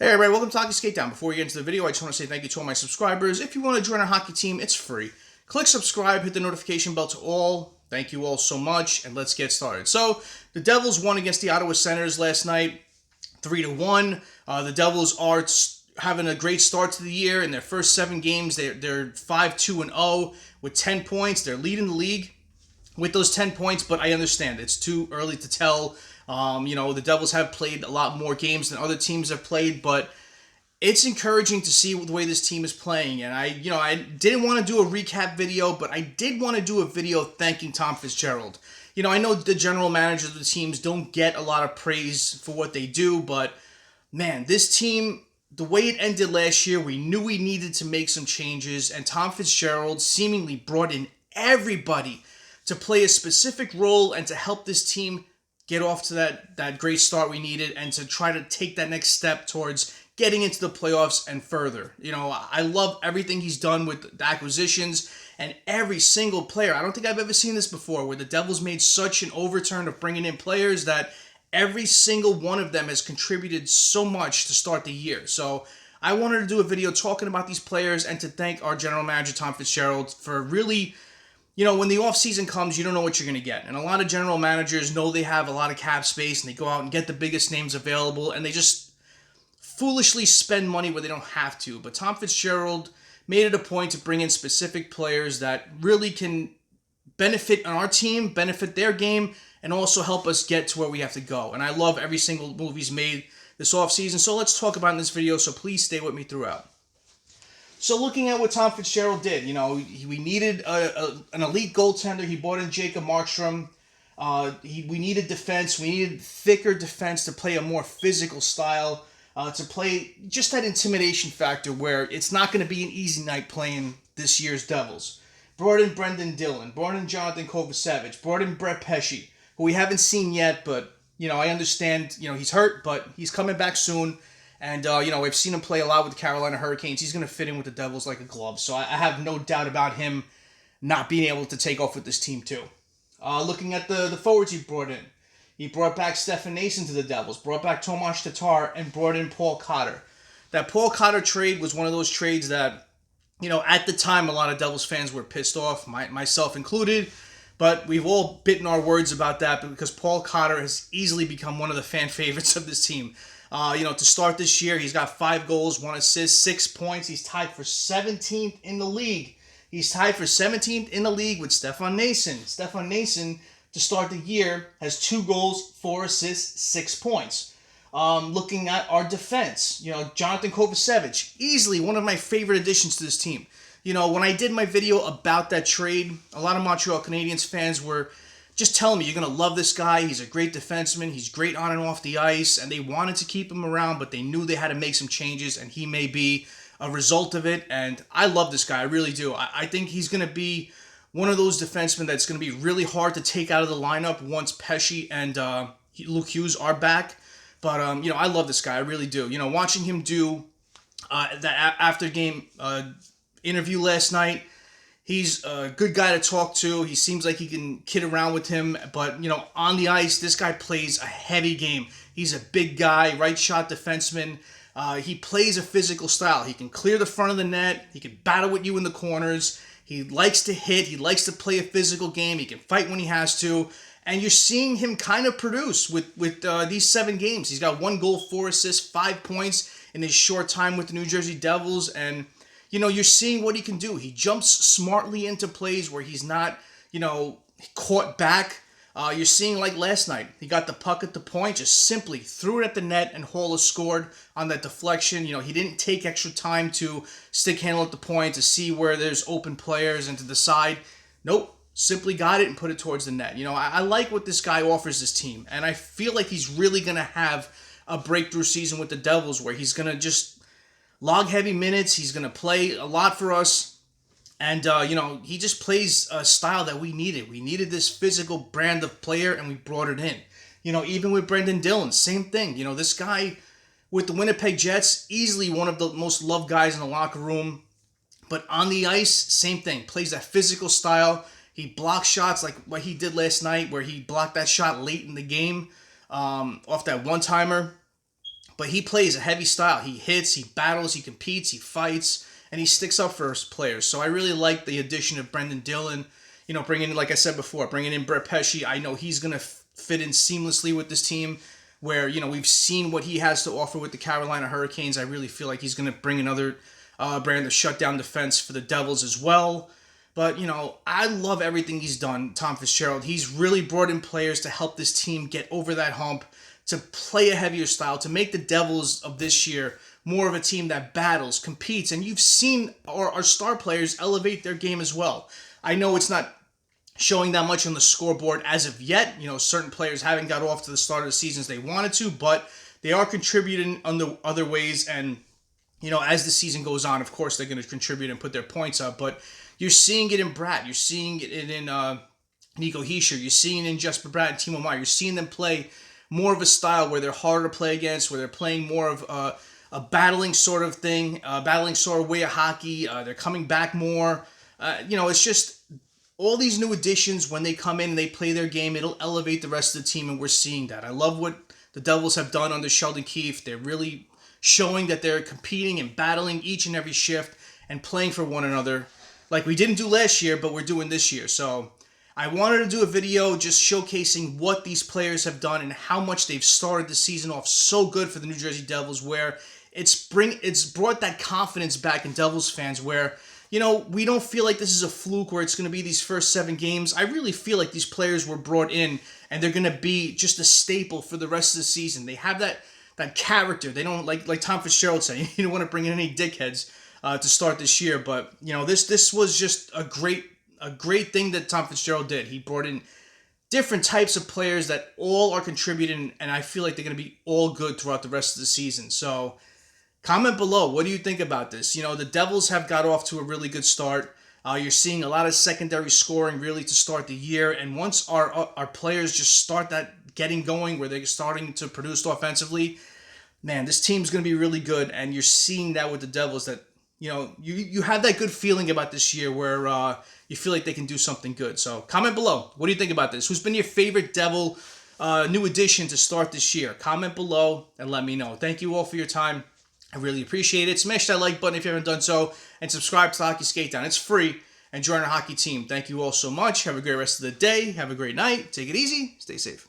Hey everybody, welcome to Hockey Skate Down. Before we get into the video, I just want to say thank you to all my subscribers. If you want to join our hockey team, it's free. Click subscribe, hit the notification bell to all. Thank you all so much, and let's get started. So, the Devils won against the Ottawa Senators last night, 3-1. The Devils are having a great start to the year. In their first 7 games, they're 5-2-0 with 10 points. They're leading the league with those 10 points, but I understand it's too early to tell. The Devils have played a lot more games than other teams have played, but it's encouraging to see the way this team is playing. And I didn't want to do a recap video, but I did want to do a video thanking Tom Fitzgerald. I know the general managers of the teams don't get a lot of praise for what they do, but man, this team, the way it ended last year, we knew we needed to make some changes, and Tom Fitzgerald seemingly brought in everybody to play a specific role and to help this team get off to that great start we needed and to try to take that next step towards getting into the playoffs and further. I love everything he's done with the acquisitions and every single player. I don't think I've ever seen this before, where the Devils made such an overturn of bringing in players that every single one of them has contributed so much to start the year. So I wanted to do a video talking about these players and to thank our general manager, Tom Fitzgerald, for really, when the offseason comes, you don't know what you're going to get. And a lot of general managers know they have a lot of cap space, and they go out and get the biggest names available, and they just foolishly spend money where they don't have to. But Tom Fitzgerald made it a point to bring in specific players that really can benefit our team, benefit their game, and also help us get to where we have to go. And I love every single move he's made this offseason, so let's talk about it in this video, so please stay with me throughout. So looking at what Tom Fitzgerald did, we needed an elite goaltender. He brought in Jacob Markstrom. We needed defense. We needed thicker defense to play a more physical style, to play just that intimidation factor where it's not going to be an easy night playing this year's Devils. Brought in Dillon. Brought in Johnathan Kovecevic. Brought in Pesce, who we haven't seen yet, but, I understand, he's hurt, but he's coming back soon. And, I've seen him play a lot with the Carolina Hurricanes. He's going to fit in with the Devils like a glove. So I have no doubt about him not being able to take off with this team, too. Looking at the forwards he brought in. He brought back Stefan to the Devils, brought back Tomas Tatar, and brought in Paul Cotter. That Paul Cotter trade was one of those trades that, at the time, a lot of Devils fans were pissed off, myself included. But we've all bitten our words about that because Paul Cotter has easily become one of the fan favorites of this team. To start this year, he's got 5 goals, 1 assist, 6 points. He's tied for 17th in the league. He's tied for 17th in the league with Stefan Noesen. Stefan Noesen, to start the year, has 2 goals, 4 assists, 6 points. Looking at our defense, Johnathan Kovecevic, easily one of my favorite additions to this team. When I did my video about that trade, a lot of Montreal Canadiens fans were just telling me, you're going to love this guy. He's a great defenseman. He's great on and off the ice. And they wanted to keep him around, but they knew they had to make some changes, and he may be a result of it. And I love this guy. I really do. I think he's going to be one of those defensemen that's going to be really hard to take out of the lineup once Pesce and Luke Hughes are back. But, I love this guy. I really do. Watching him do that after-game interview last night, he's a good guy to talk to. He seems like he can kid around with him. But, on the ice, this guy plays a heavy game. He's a big guy, right shot defenseman. He plays a physical style. He can clear the front of the net. He can battle with you in the corners. He likes to hit. He likes to play a physical game. He can fight when he has to. And you're seeing him kind of produce with these 7 games. He's got 1 goal, 4 assists, 5 points in his short time with the New Jersey Devils. And you're seeing what he can do. He jumps smartly into plays where he's not, caught back. You're seeing like last night. He got the puck at the point, just simply threw it at the net, and Hall has scored on that deflection. He didn't take extra time to stick handle at the point to see where there's open players and to decide. Nope, simply got it and put it towards the net. I like what this guy offers this team, and I feel like he's really going to have a breakthrough season with the Devils where he's going to just log heavy minutes. He's going to play a lot for us. And, he just plays a style that we needed. We needed this physical brand of player, and we brought it in. Even with Dillon, same thing. This guy with the Winnipeg Jets, easily one of the most loved guys in the locker room. But on the ice, same thing. Plays that physical style. He blocks shots like what he did last night, where he blocked that shot late in the game off that one-timer. But he plays a heavy style. He hits, he battles, he competes, he fights, and he sticks up for his players. So I really like the addition of Brendan Dillon. Bringing in, like I said before, bringing in Brett Pesce. I know he's going to fit in seamlessly with this team where, we've seen what he has to offer with the Carolina Hurricanes. I really feel like he's going to bring another brand of shutdown defense for the Devils as well. But, I love everything he's done, Tom Fitzgerald. He's really brought in players to help this team get over that hump, to play a heavier style, to make the Devils of this year more of a team that battles, competes, and you've seen our star players elevate their game as well. I know it's not showing that much on the scoreboard as of yet. Certain players haven't got off to the start of the seasons they wanted to, but they are contributing on other ways, and as the season goes on, of course, they're going to contribute and put their points up, but you're seeing it in Bratt, you're seeing it in Nico Hischier, you're seeing it in Jesper Bratt and Timo Meier, you're seeing them play more of a style where they're harder to play against, where they're playing more of a battling sort of thing, battling sort of way of hockey. They're coming back more. It's just all these new additions, when they come in and they play their game, it'll elevate the rest of the team, and we're seeing that. I love what the Devils have done under Sheldon Keefe. They're really showing that they're competing and battling each and every shift and playing for one another like we didn't do last year, but we're doing this year. So I wanted to do a video just showcasing what these players have done and how much they've started the season off so good for the New Jersey Devils, where it's brought that confidence back in Devils fans where, we don't feel like this is a fluke where it's going to be these first 7 games. I really feel like these players were brought in and they're going to be just a staple for the rest of the season. They have that character. They don't, like Tom Fitzgerald said, you don't want to bring in any dickheads to start this year. But, this was just a great thing that Tom Fitzgerald did. He brought in different types of players that all are contributing, and I feel like they're going to be all good throughout the rest of the season. So comment below. What do you think about this? The Devils have got off to a really good start. You're seeing a lot of secondary scoring really to start the year, and once our players just start that getting going where they're starting to produce offensively, man, this team's going to be really good, and you're seeing that with the Devils that, you have that good feeling about this year where you feel like they can do something good. So comment below. What do you think about this? Who's been your favorite Devil new addition to start this year? Comment below and let me know. Thank you all for your time. I really appreciate it. Smash that like button if you haven't done so, and subscribe to Hockey Skate Down. It's free, and join our hockey team. Thank you all so much. Have a great rest of the day. Have a great night. Take it easy. Stay safe.